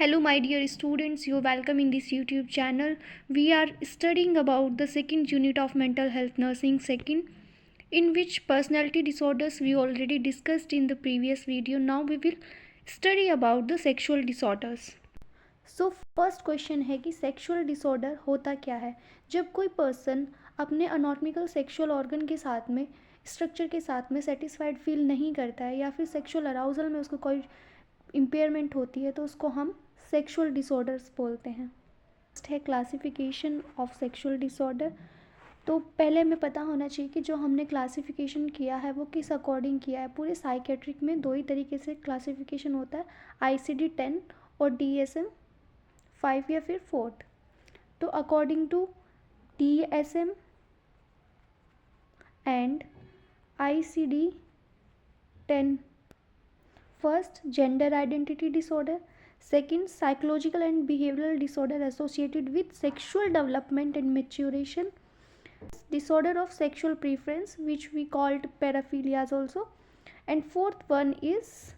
Hello, my dear students. You're welcome in this YouTube channel. We are studying about the second unit of mental health nursing second, in which personality disorders we already discussed in the previous video. Now we will study about the sexual disorders. So first question है कि sexual disorder होता क्या है। जब कोई person अपने अनॉटमिकल sexual organ के साथ में स्ट्रक्चर के साथ में सेटिस्फाइड फील नहीं करता है या फिर सेक्सुअल अराउजल में उसको कोई इम्पेयरमेंट होती है तो उसको हम सेक्सुअल डिसऑर्डर्स बोलते हैं। नेक्स्ट है क्लासिफिकेशन ऑफ सेक्सुअल डिसऑर्डर। तो पहले हमें पता होना चाहिए कि जो हमने क्लासिफिकेशन किया है वो किस अकॉर्डिंग किया है। पूरे साइकेट्रिक में दो ही तरीके से क्लासिफिकेशन होता है, ICD-10 और DSM-5 या फिर 4। तो according to DSM and ICD-10, first gender identity disorder, second psychological and behavioral disorder associated with sexual development and maturation, disorder of sexual preference which we called paraphilias also, and fourth one is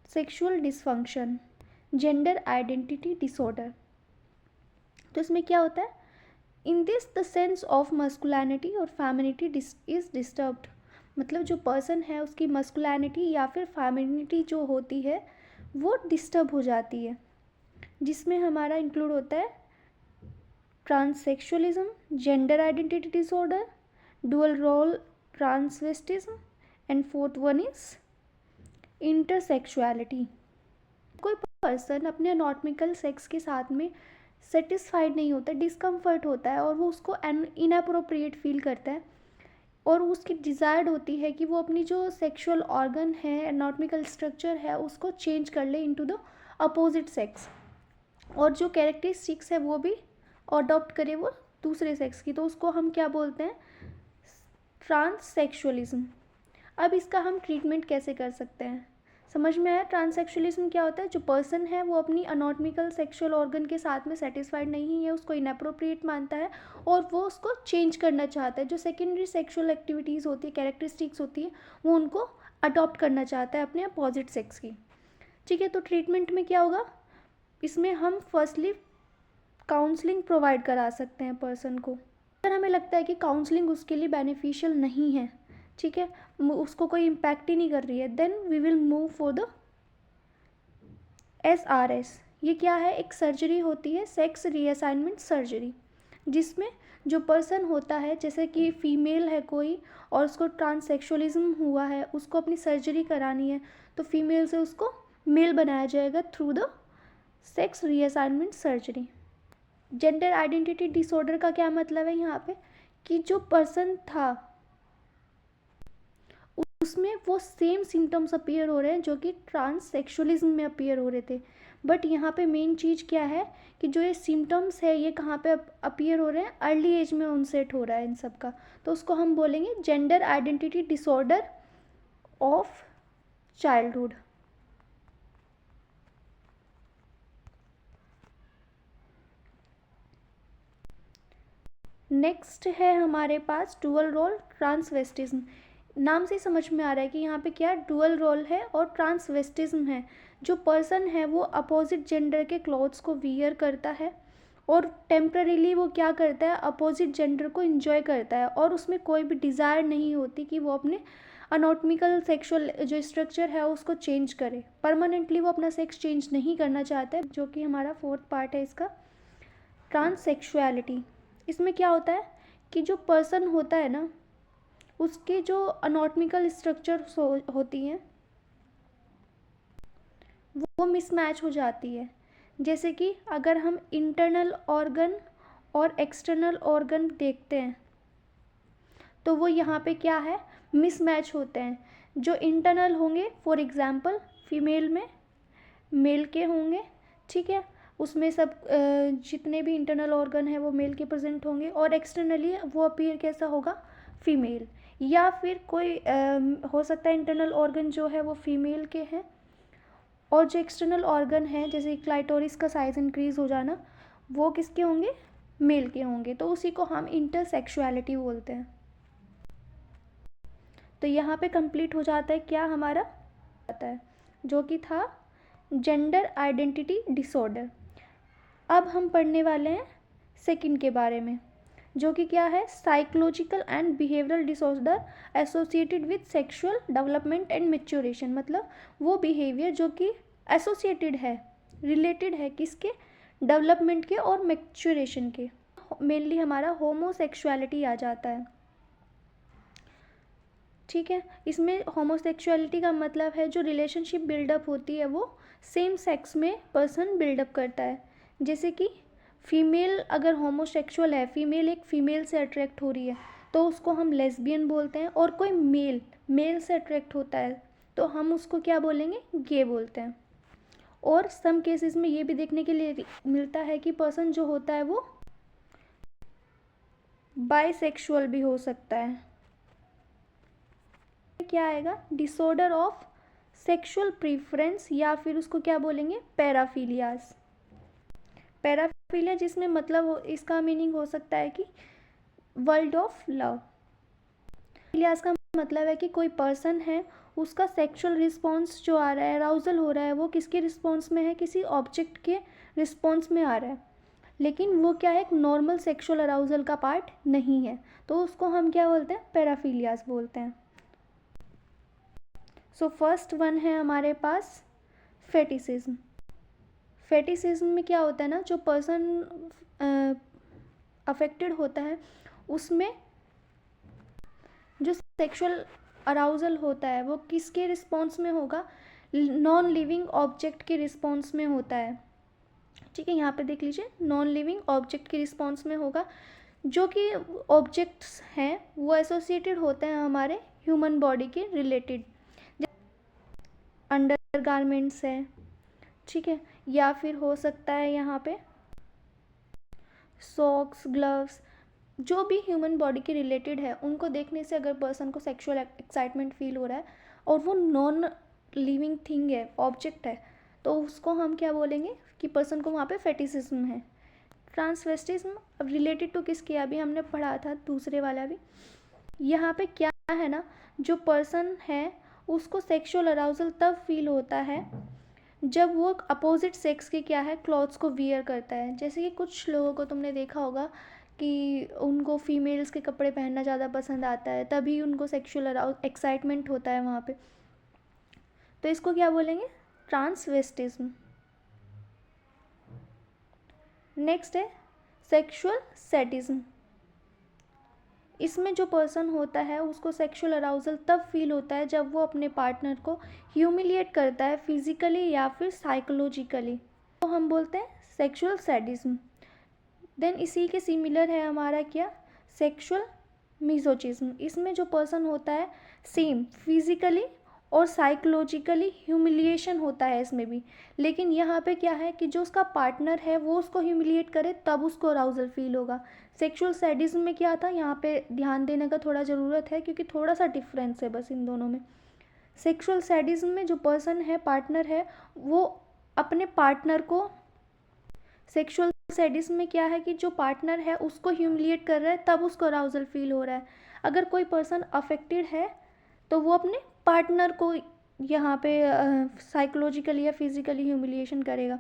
sexual dysfunction, gender identity disorder। तो इसमें क्या होता है, in this the sense of masculinity और femininity is disturbed. मतलब जो person है उसकी मस्कुलिनिटी या फिर फेमिनिटी जो होती है वो डिस्टर्ब हो जाती है, जिसमें हमारा इंक्लूड होता है transsexualism, gender identity disorder, dual role transvestism, and fourth one is intersexuality. कोई पर्सन अपने अनॉटमिकल सेक्स के साथ में सेटिस्फाइड नहीं होता, डिस्कम्फर्ट होता है और वो उसको इनअप्रोप्रिएट फील करता है और उसकी डिज़ायर्ड होती है कि वो अपनी जो सेक्सुअल ऑर्गन है, एनाटॉमिकल स्ट्रक्चर है, उसको चेंज कर ले इनटू द अपोजिट सेक्स, और जो कैरेक्टरिस्टिक्स है वो भी अडॉप्ट करे वो दूसरे सेक्स की। तो उसको हम क्या बोलते हैं, ट्रांससेक्सुअलिज्म। अब इसका हम ट्रीटमेंट कैसे कर सकते हैं, समझ में आया। ट्रांससेक्सुअलिज्म क्या होता है, जो पर्सन है वो अपनी अनॉटमिकल सेक्सुअल ऑर्गन के साथ में सेटिस्फाइड नहीं है, उसको इनअप्रोप्रिएट मानता है और वो उसको चेंज करना चाहता है। जो सेकेंडरी सेक्सुअल एक्टिविटीज़ होती है, कैरेक्टरिस्टिक्स होती है, वो उनको अडॉप्ट करना चाहता है अपने अपोजिट सेक्स की। ठीक है, तो ट्रीटमेंट में क्या होगा, इसमें हम फर्स्टली काउंसलिंग प्रोवाइड करा सकते हैं पर्सन को। अगर हमें लगता है कि काउंसलिंग उसके लिए बेनिफिशियल नहीं है, ठीक है, उसको कोई इम्पैक्ट ही नहीं कर रही है, then we will move for the SRS। ये क्या है, एक सर्जरी होती है, सेक्स रीअसाइनमेंट सर्जरी, जिसमें जो पर्सन होता है, जैसे कि फीमेल है कोई और उसको ट्रांससेक्सुअलिज्म हुआ है, उसको अपनी सर्जरी करानी है, तो फीमेल से उसको मेल बनाया जाएगा through the sex reassignment surgery. Gender identity disorder का क्या मतलब है यहाँ पे, कि जो पर्सन था उसमें वो सेम सिम्टम्स अपीयर हो रहे हैं जो कि ट्रांससेक्सुअलिज्म में अपीयर हो रहे थे, बट यहाँ पे मेन चीज़ क्या है कि जो ये सिम्टम्स है ये कहाँ पे अपीयर हो रहे हैं, अर्ली एज में ऑनसेट हो रहा है इन सब का। तो उसको हम बोलेंगे gender identity disorder of childhood. Next है हमारे पास डुअल रोल ट्रांसवेस्टिज्म। नाम से समझ में आ रहा है कि यहाँ पे क्या डुअल रोल है और ट्रांसवेस्टिज्म है। जो पर्सन है वो अपोजिट जेंडर के क्लॉथ्स को वियर करता है और टेम्पररीली वो क्या करता है, अपोजिट जेंडर को इन्जॉय करता है और उसमें कोई भी डिज़ायर नहीं होती कि वो अपने अनॉटमिकल सेक्सुअल जो स्ट्रक्चर है उसको चेंज करे। परमानेंटली वो अपना सेक्स चेंज नहीं करना चाहता है, जो कि हमारा फोर्थ पार्ट है इसका, ट्रांससेक्सुअलिटी। इसमें क्या होता है कि जो पर्सन होता है ना, उसके जो अनॉटमिकल स्ट्रक्चर होती हैं वो मिसमैच हो जाती है। जैसे कि अगर हम इंटरनल ऑर्गन और एक्सटर्नल ऑर्गन देखते हैं तो वो यहाँ पे क्या है, मिसमैच होते हैं। जो इंटरनल होंगे, फॉर एग्जांपल फीमेल में मेल के होंगे, ठीक है, उसमें सब जितने भी इंटरनल ऑर्गन है वो मेल के प्रेजेंट होंगे, और एक्सटर्नली वो अपीयर कैसा होगा, फीमेल। या फिर कोई हो सकता है इंटरनल ऑर्गन जो है वो फीमेल के हैं और जो एक्सटर्नल ऑर्गन है जैसे क्लाइटोरिस का साइज इंक्रीज हो जाना, वो किसके होंगे, मेल के होंगे। तो उसी को हम इंटरसेक्सुअलिटी बोलते हैं। तो यहाँ पे कंप्लीट हो जाता है क्या हमारा, आता है जो कि था जेंडर आइडेंटिटी डिसऑर्डर। अब हम पढ़ने वाले हैं सेकंड के बारे में, जो कि क्या है, psychological and behavioural disorder associated with sexual development and maturation. मतलब वो बिहेवियर जो कि एसोसिएटेड है, रिलेटेड है किसके, डेवलपमेंट के और मैच्योरेशन के। मेनली हमारा होमोसेक्सुअलिटी आ जाता है, ठीक है। इसमें होमोसेक्सुअलिटी का मतलब है जो रिलेशनशिप बिल्डअप होती है वो सेम सेक्स में पर्सन बिल्डअप करता है। जैसे कि फीमेल अगर होमोसेक्सुअल है, फीमेल एक फीमेल से अट्रैक्ट हो रही है तो उसको हम लेस्बियन बोलते हैं, और कोई मेल से अट्रैक्ट होता है तो हम उसको क्या बोलेंगे, गे बोलते हैं। और सम केसेस में ये भी देखने के लिए मिलता है कि पर्सन जो होता है वो बाइसेक्सुअल भी हो सकता है। क्या आएगा, डिसऑर्डर ऑफ सेक्सुअल प्रीफरेंस, या फिर उसको क्या बोलेंगे, पैराफिलियाज। पैराफिलिया जिसमें मतलब इसका मीनिंग हो सकता है कि वर्ल्ड ऑफ लव। फिलियाज का मतलब है कि कोई पर्सन है, उसका सेक्सुअल रिस्पॉन्स जो आ रहा है, अराउजल हो रहा है, वो किसके रिस्पॉन्स में है, किसी ऑब्जेक्ट के रिस्पॉन्स में आ रहा है, लेकिन वो क्या है, एक नॉर्मल सेक्सुअल अराउजल का पार्ट नहीं है, तो उसको हम क्या बोलते हैं, पैराफिलियाज बोलते हैं। सो फर्स्ट वन है हमारे पास फेटिसिज्म। फेटिसिज्म में क्या होता है ना, जो पर्सन अफेक्टेड होता है उसमें जो सेक्सुअल अराउजल होता है वो किसके रिस्पॉन्स में होगा, नॉन लिविंग ऑब्जेक्ट के रिस्पॉन्स में होता है, ठीक है। यहाँ पे देख लीजिए, नॉन लिविंग ऑब्जेक्ट के रिस्पॉन्स में होगा। जो कि ऑब्जेक्ट्स हैं वो एसोसिएटेड होते हैं हमारे ह्यूमन बॉडी के रिलेटेड, अंडर गारमेंट्स है, ठीक है, या फिर हो सकता है यहाँ पे सॉक्स, ग्लव्स, जो भी ह्यूमन बॉडी के रिलेटेड है उनको देखने से अगर पर्सन को सेक्सुअल एक्साइटमेंट फील हो रहा है और वो नॉन लिविंग थिंग है, ऑब्जेक्ट है, तो उसको हम क्या बोलेंगे कि पर्सन को वहाँ पे फेटिसिज्म है। ट्रांसवेस्टिज्म अब रिलेटेड टू किसके, अभी हमने पढ़ा था दूसरे वाला भी। यहाँ पे क्या है ना, जो पर्सन है उसको सेक्सुअल अराउजल तब फील होता है जब वो अपोजिट सेक्स के क्या है, क्लॉथ्स को वियर करता है। जैसे कि कुछ लोगों को तुमने देखा होगा कि उनको फीमेल्स के कपड़े पहनना ज़्यादा पसंद आता है, तभी उनको सेक्सुअल एक्साइटमेंट होता है वहाँ पे, तो इसको क्या बोलेंगे, ट्रांसवेस्टिज्म। नेक्स्ट है सेक्सुअल सैडिज्म। इसमें जो पर्सन होता है उसको सेक्सुअल अराउजल तब फील होता है जब वो अपने पार्टनर को ह्यूमिलिएट करता है फिजिकली या फिर साइकोलॉजिकली, तो हम बोलते हैं सेक्सुअल सैडिज्म। देन इसी के सिमिलर है हमारा क्या, सेक्सुअल मिजोचिज्म। इसमें जो पर्सन होता है सेम फिजिकली और साइकोलॉजिकली ह्यूमिलिएशन होता है इसमें भी, लेकिन यहाँ पे क्या है कि जो उसका पार्टनर है वो उसको ह्यूमिलिएट करे तब उसको अराउजल फील होगा। सेक्सुअल सैडिज्म में क्या था, यहाँ पे ध्यान देने का थोड़ा ज़रूरत है क्योंकि थोड़ा सा डिफरेंस है बस इन दोनों में। सेक्सुअल सैडिज्म में जो पर्सन है, पार्टनर है, वो अपने पार्टनर को, सेक्सुअल सैडिज्म में क्या है कि जो पार्टनर है उसको ह्यूमिलिएट कर रहा है तब उसको अराउजल फील हो रहा है। अगर कोई पर्सन अफेक्टेड है तो वो अपने पार्टनर को यहाँ पे साइकोलॉजिकली या फिजिकली ह्यूमिलिएशन करेगा।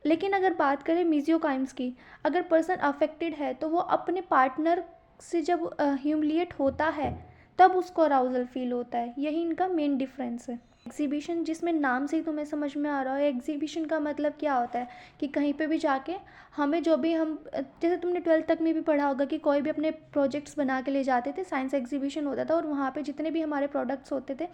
लेकिन अगर बात करें मिजियोकाइम्स की, अगर पर्सन अफेक्टेड है तो वो अपने पार्टनर से जब ह्यूमिलिएट होता है तब उसको अराउजल फील होता है। यही इनका मेन डिफरेंस है। एग्जीबिशन, जिसमें नाम से ही तुम्हें समझ में आ रहा है, एग्जीबिशन का मतलब क्या होता है कि कहीं पे भी जाके हमें जो भी हम, जैसे तुमने 12th तक में भी पढ़ा होगा कि कोई भी अपने प्रोजेक्ट्स बना के ले जाते थे, साइंस एग्जीबिशन होता था और वहाँ पे जितने भी हमारे प्रोडक्ट्स होते थे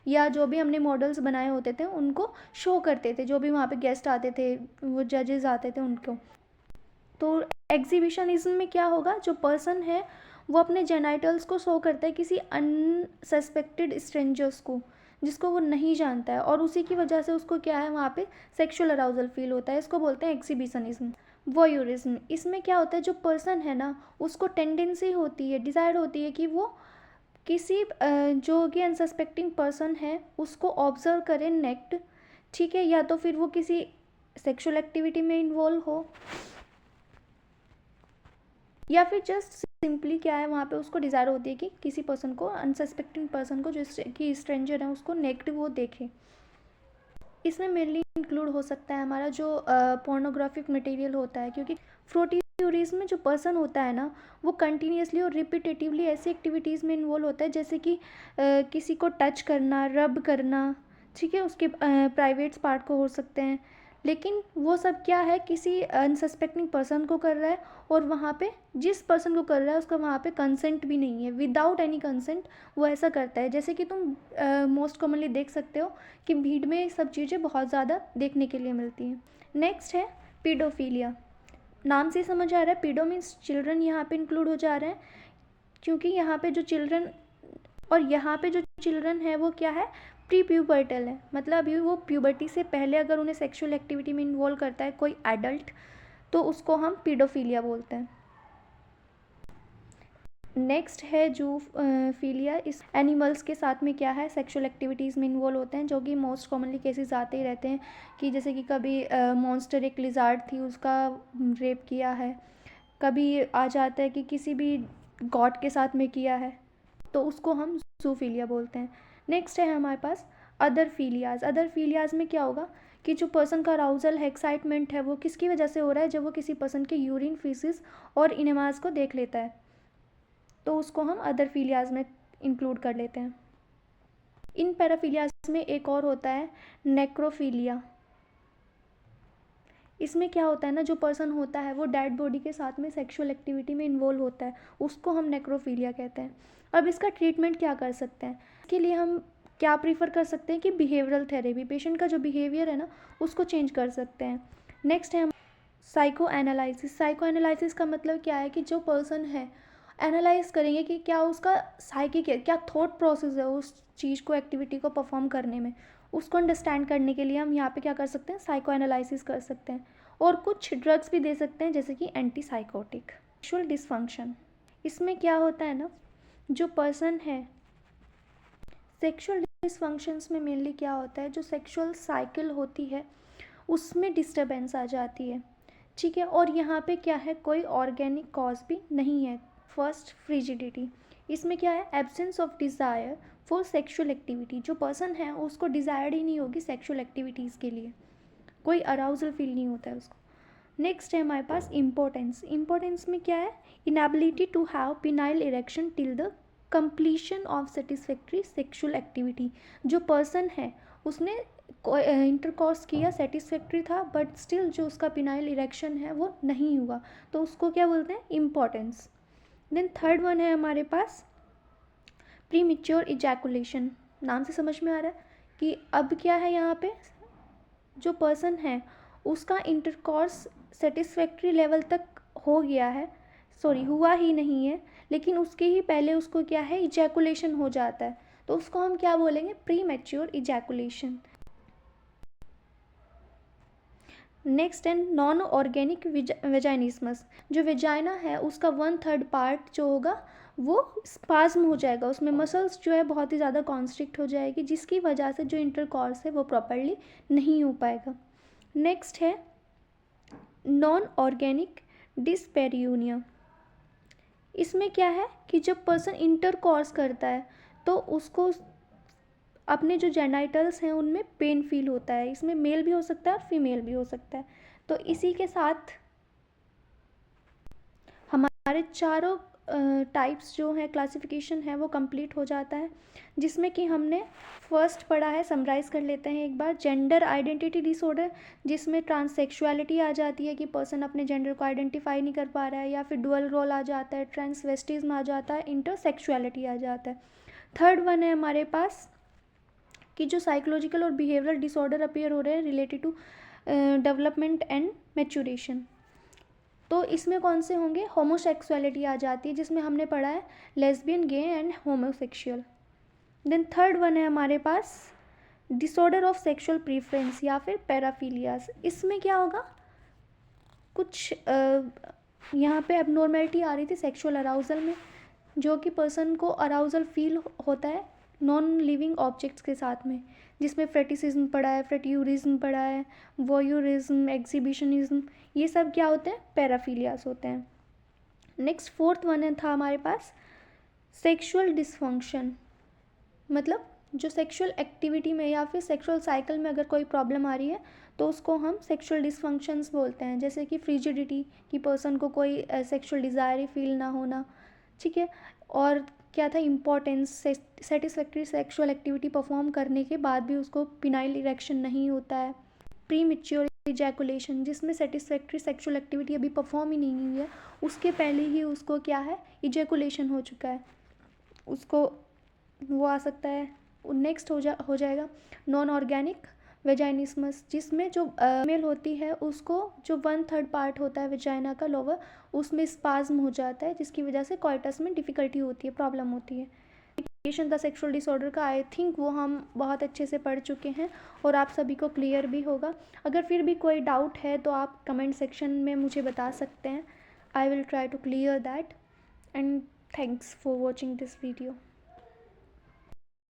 या जो भी हमने मॉडल्स बनाए होते थे उनको शो करते थे, जो भी वहाँ पे गेस्ट आते थे, वो जजेस आते थे उनको। तो एग्जीबिशनिज्म में क्या होगा, जो पर्सन है वो अपने जेनाइटल्स को शो करता है किसी अनसस्पेक्टेड स्ट्रेंजर्स को, जिसको वो नहीं जानता है, और उसी की वजह से उसको क्या है, वहाँ पे सेक्सुअल अराउजल फील होता है। इसको बोलते हैं एग्जीबिशनिज्म। वॉयूरिज्म, इसमें क्या होता है, जो पर्सन है ना उसको टेंडेंसी होती है, डिज़ायर होती है कि वो किसी जो कि अनसस्पेक्टिंग पर्सन है उसको ऑब्जर्व करे नेक्ट, ठीक है, या तो फिर वो किसी सेक्सुअल एक्टिविटी में इन्वॉल्व हो, या फिर जस्ट सिंपली क्या है, वहाँ पे उसको डिज़ायर होती है कि किसी पर्सन को, अनसस्पेक्टिंग पर्सन को, जो कि स्ट्रेंजर है, उसको नेगेटिव वो देखे। इसमें मेनली इंक्लूड हो सकता है हमारा जो पोर्नोग्राफिक मटेरियल होता है, क्योंकि फ्रोटीयूरिज्म में जो पर्सन होता है ना, वो कंटिन्यूसली और रिपीटेटिवली ऐसी एक्टिविटीज़ में इन्वॉल्व होता है, जैसे कि किसी को टच करना, रब करना, ठीक है, उसके प्राइवेट्स पार्ट को हो सकते हैं। लेकिन वो सब क्या है, किसी अनसस्पेक्टिंग पर्सन को कर रहा है, और वहाँ पे जिस पर्सन को कर रहा है उसका वहाँ पे कंसेंट भी नहीं है, विदाउट एनी कंसेंट वो ऐसा करता है। जैसे कि तुम मोस्ट कॉमनली देख सकते हो कि भीड़ में ये सब चीज़ें बहुत ज़्यादा देखने के लिए मिलती हैं। नेक्स्ट है पीडोफीलिया। नाम से समझ आ रहा है, पीडो मीन्स चिल्ड्रन यहाँ पे इंक्लूड हो जा रहे हैं, क्योंकि यहाँ पे जो चिल्ड्रन, और यहाँ पे जो चिल्ड्रन है वो क्या है, प्री प्यूबर्टल है, मतलब अभी वो प्यूबर्टी से पहले अगर उन्हें सेक्सुअल एक्टिविटी में इन्वॉल्व करता है कोई एडल्ट, तो उसको हम पीडोफीलिया बोलते हैं। नेक्स्ट है जूफीलिया। इस एनिमल्स के साथ में क्या है, सेक्सुअल एक्टिविटीज़ में इन्वॉल्व होते हैं, जो कि मोस्ट कॉमनली केसेस आते ही रहते हैं, कि जैसे कि कभी मॉन्स्टर एक लिजार्ड थी, उसका रेप किया है, कभी आ जाता है कि किसी भी गॉड के साथ में किया है, तो उसको हम जूफीलिया बोलते हैं। नेक्स्ट है हमारे पास अदर फीलियाज। अदर फीलियाज में क्या होगा कि जो पर्सन का अराउजल है, एक्साइटमेंट है, वो किसकी वजह से हो रहा है, जब वो किसी पर्सन के यूरिन, फीसिस और इनेमाज को देख लेता है, तो उसको हम अदर फीलियाज में इंक्लूड कर लेते हैं। इन पैराफीलियाज में एक और होता है नेक्रोफीलिया। इसमें क्या होता है ना, जो पर्सन होता है वो डेड बॉडी के साथ में सेक्सुअल एक्टिविटी में इन्वॉल्व होता है, उसको हम नेक्रोफीलिया कहते हैं। अब इसका ट्रीटमेंट क्या कर सकते हैं, इसके लिए हम क्या प्रीफर कर सकते हैं कि बिहेवियरल थेरेपी, पेशेंट का जो बिहेवियर है ना उसको चेंज कर सकते हैं। नेक्स्ट है साइको एनालिसिस। साइको एनालिसिस का मतलब क्या है कि जो पर्सन है, एनालाइज करेंगे कि क्या उसका साइकिक है, क्या थॉट प्रोसेस है उस चीज़ को, एक्टिविटी को परफॉर्म करने में, उसको अंडरस्टैंड करने के लिए हम यहाँ पे क्या कर सकते हैं, साइको एनालिसिस कर सकते हैं। और कुछ ड्रग्स भी दे सकते हैं, जैसे कि एंटी साइकोटिक। सेक्सुअल डिसफंक्शन, इसमें क्या होता है ना, जो पर्सन है, सेक्सुअल डिसफंक्शंस में मेनली क्या होता है, जो सेक्सुअल साइकिल होती है उसमें डिस्टर्बेंस आ जाती है, ठीक है। और यहाँ पे क्या है, कोई ऑर्गेनिक कॉज भी नहीं है। फर्स्ट, फ्रिजिडिटी। इसमें क्या है, absence of desire for sexual activity. जो पर्सन है उसको डिज़ायर्ड ही नहीं होगी सेक्सुअल एक्टिविटीज़ के लिए, कोई अराउजल फील नहीं होता है उसको। नेक्स्ट है हमारे पास इम्पोर्टेंस। इम्पोर्टेंस में क्या है, inability to have penile erection till the completion of satisfactory sexual activity. जो पर्सन है उसने इंटरकॉर्स किया, सेटिस्फैक्ट्री था, बट स्टिल जो उसका पिनाइल इरेक्शन है वो नहीं हुआ, तो उसको क्या बोलते हैं, इम्पोर्टेंस। देन थर्ड वन है हमारे पास प्रीमेच्योर इजैकुलेशन। नाम से समझ में आ रहा है कि अब क्या है, यहाँ पे जो पर्सन है उसका इंटरकॉर्स सेटिस्फैक्ट्री लेवल तक हो गया है, सॉरी हुआ ही नहीं है, लेकिन उसके ही पहले उसको क्या है, इजैकुलेशन हो जाता है, तो उसको हम क्या बोलेंगे, premature ejaculation. Next and non organic vaginismus. जो वेजाइना है उसका 1/3 पार्ट जो होगा वो स्पाज्म हो जाएगा, उसमें मसल्स जो है बहुत ही ज़्यादा कॉन्स्ट्रिक्ट हो जाएगी, जिसकी वजह से जो इंटरकॉर्स है वो प्रॉपरली नहीं हो पाएगा। नेक्स्ट है नॉन ऑर्गेनिक डिस्पेरियूनिया। इसमें क्या है कि जब पर्सन इंटरकॉर्स करता है तो उसको अपने जो जेनाइटल्स हैं उनमें पेन फील होता है। इसमें मेल भी हो सकता है और फीमेल भी हो सकता है। तो इसी के साथ हमारे चारों टाइप्स जो है, क्लासिफिकेशन है, वो कंप्लीट हो जाता है, जिसमें कि हमने फर्स्ट पढ़ा है, समराइज़ कर लेते हैं एक बार, जेंडर आइडेंटिटी डिसऑर्डर, जिसमें ट्रांससेक्सुअलिटी आ जाती है कि पर्सन अपने जेंडर को आइडेंटिफाई नहीं कर पा रहा है, या फिर डुअल रोल आ जाता है, ट्रांसवेस्टिज्म आ जाता है, इंटरसेक्सुअलिटी आ जाता है। थर्ड वन है हमारे पास कि जो साइकोलॉजिकल और बिहेवियरल डिसऑर्डर अपीयर हो रहे हैं related to development and maturation. तो इसमें कौन से होंगे, होमोसेक्सुअलिटी आ जाती है, जिसमें हमने पढ़ा है lesbian, gay and homosexual. Then third one है हमारे पास डिसऑर्डर ऑफ सेक्सुअल प्रीफरेंस या फिर पैराफीलियाज। इसमें क्या होगा, कुछ यहाँ पे एबनॉर्मेलिटी आ रही थी सेक्सुअल अराउजल में, जो कि पर्सन को अराउजल फील होता है नॉन लिविंग ऑब्जेक्ट्स के साथ में, जिसमें फ्रेटिसिज्म पड़ा है, फ्रेट्यूरिज्म पड़ा है, वॉयूरिज्म, एग्जीबिशनिज्म, ये सब क्या होते हैं, पैराफीलियास होते हैं। नेक्स्ट फोर्थ वन था हमारे पास सेक्सुअल डिसफंक्शन, मतलब जो सेक्सुअल एक्टिविटी में या फिर सेक्सुअल साइकिल में अगर कोई प्रॉब्लम आ रही है तो उसको हम सेक्सुअल डिसफंक्शंस बोलते हैं, जैसे कि फ्रिजिडिटी, कि पर्सन को कोई सेक्सुअल डिज़ायर ही फील ना होना, ठीक है। और क्या था, importance, satisfactory sexual activity perform करने के बाद भी उसको पिनाइल इरेक्शन नहीं होता है। प्री मैच्योर इजैकुलेशन, जिसमें सेटिस्फैक्ट्री सेक्सुअल एक्टिविटी अभी परफॉर्म ही नहीं हुई है, उसके पहले ही उसको क्या है, इजैकुलेशन हो चुका है, उसको वो आ सकता है। नेक्स्ट हो जाएगा नॉन ऑर्गेनिक वेजाइनिस्मस, जिसमें जो मेल होती है उसको जो 1/3 पार्ट होता है वेजाइना का लोअर, उसमें स्पाज्म हो जाता है, जिसकी वजह से कॉइटस में डिफ़िकल्टी होती है, प्रॉब्लम होती है। द सेक्सुअल डिसऑर्डर का आई थिंक वो हम बहुत अच्छे से पढ़ चुके हैं और आप सभी को क्लियर भी होगा। अगर फिर भी कोई डाउट है तो आप कमेंट सेक्शन में मुझे बता सकते हैं। I will try to clear that, and thanks for watching this video.